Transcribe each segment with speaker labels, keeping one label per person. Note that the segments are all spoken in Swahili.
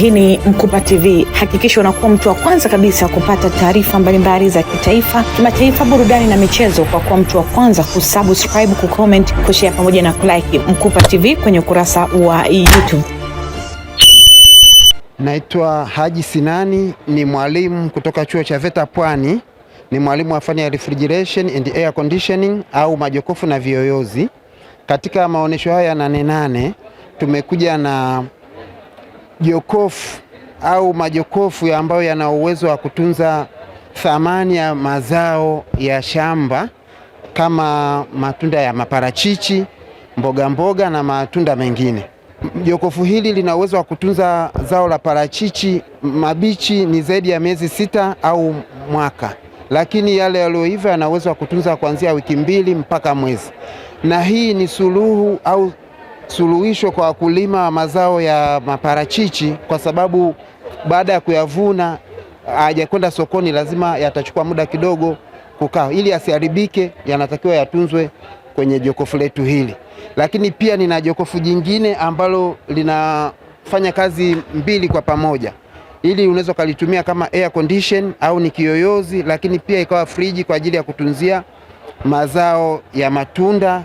Speaker 1: Hii ni Mkupa TV. Hakikisha unakuwa mtu wa kwanza kabisa kupata taarifa mbalimbali za kitaifa, kimataifa, burudani na michezo kwa kuwa mtu wa kwanza kusubscribe, kucomment, kushare pamoja na kulike Mkupa TV kwenye ukurasa wa YouTube.
Speaker 2: Naitwa Haji Sinani, ni mwalimu kutoka chuo cha VETA Pwani. Ni mwalimu wa fani ya refrigeration and air conditioning au majokofu na viyoyozi. Katika maonesho haya 8 tumekuja na jokofu au majokofu ambayo yana uwezo wa kutunza thamani ya mazao ya shamba kama matunda ya maparachichi, mboga na matunda mengine. Jokofu hili lina uwezo wa kutunza zao la parachichi mabichi ni zaidi ya miezi 6 au mwaka, lakini yale yaliyoiva yana uwezo wa kutunza kuanzia wiki 2 mpaka mwezi. Na hii ni suluhu au suluhisho kwa wakulima wa mazao ya maparachichi, kwa sababu baada ya kuyavuna hajakwenda sokoni, lazima yatachukua muda kidogo kukaa. Ili asiharibike, yanatakiwa yatunzwe kwenye jokofu letu hili. Lakini pia nina jokofu jingine ambalo linafanya kazi 2 kwa pamoja. Ili unaweza kalitumia kama air condition au ni kiyoyozi, lakini pia ikawa friji kwa ajili ya kutunzia mazao ya matunda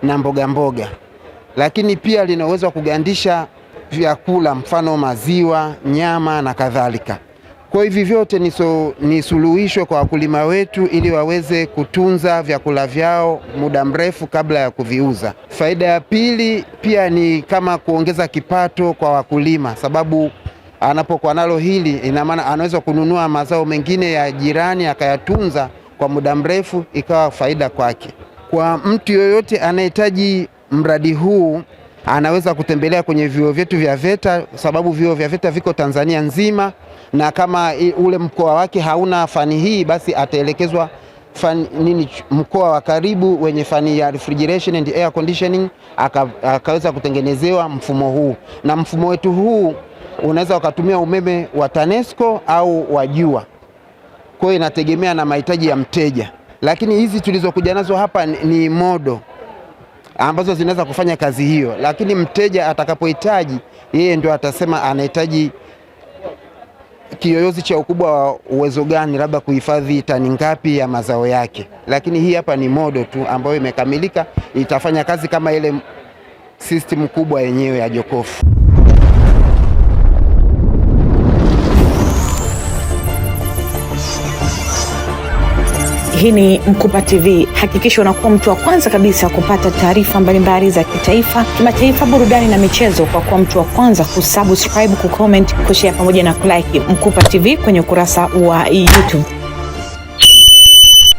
Speaker 2: na mboga. Lakini pia lina uwezo wa kugandisha vyakula, mfano maziwa, nyama na kadhalika. Kwa hivi vyote ni suluhisho kwa wakulima wetu ili waweze kutunza vyakula vyao muda mrefu kabla ya kuviuza. Faida ya pili pia ni kama kuongeza kipato kwa wakulima, sababu anapokuwa nalo hili, ina maana anaweza kununua mazao mengine ya jirani akayatunza kwa muda mrefu, ikawa faida kwake. Kwa mtu yoyote anahitaji mradi huu, anaweza kutembelea kwenye vyuo vyetu vya VETA, sababu vyuo vya VETA viko Tanzania nzima, na kama ule mkoa wake hauna fani hii, basi ataelekezwa mkoa wa karibu wenye fani ya refrigeration and air conditioning, akaweza kutengenezewa mfumo huu. Na mfumo wetu huu unaweza ukatumia umeme wa TANESCO au wa jua. Kwa hiyo inategemea na mahitaji ya mteja. Lakini hizi tulizokuja nazo hapa ni modo ambazo zinaweza kufanya kazi hiyo, lakini mteja atakapohitaji, yeye ndio atasema anahitaji kiyoyozi cha ukubwa wa uwezo gani, labda kuhifadhi tani ngapi ya mazao yake. Lakini hii hapa ni modo tu ambayo imekamilika, itafanya kazi kama ile system kubwa yenyewe ya jokofu.
Speaker 1: Hii ni Mkupa TV. Hakikisha unakuwa mtu wa kwanza kabisa kupata taarifa mbalimbali za kitaifa, kimataifa, burudani na michezo kwa kuwa mtu wa kwanza kusubscribe, kucomment, kushare pamoja na kulike Mkupa TV kwenye ukurasa wa YouTube.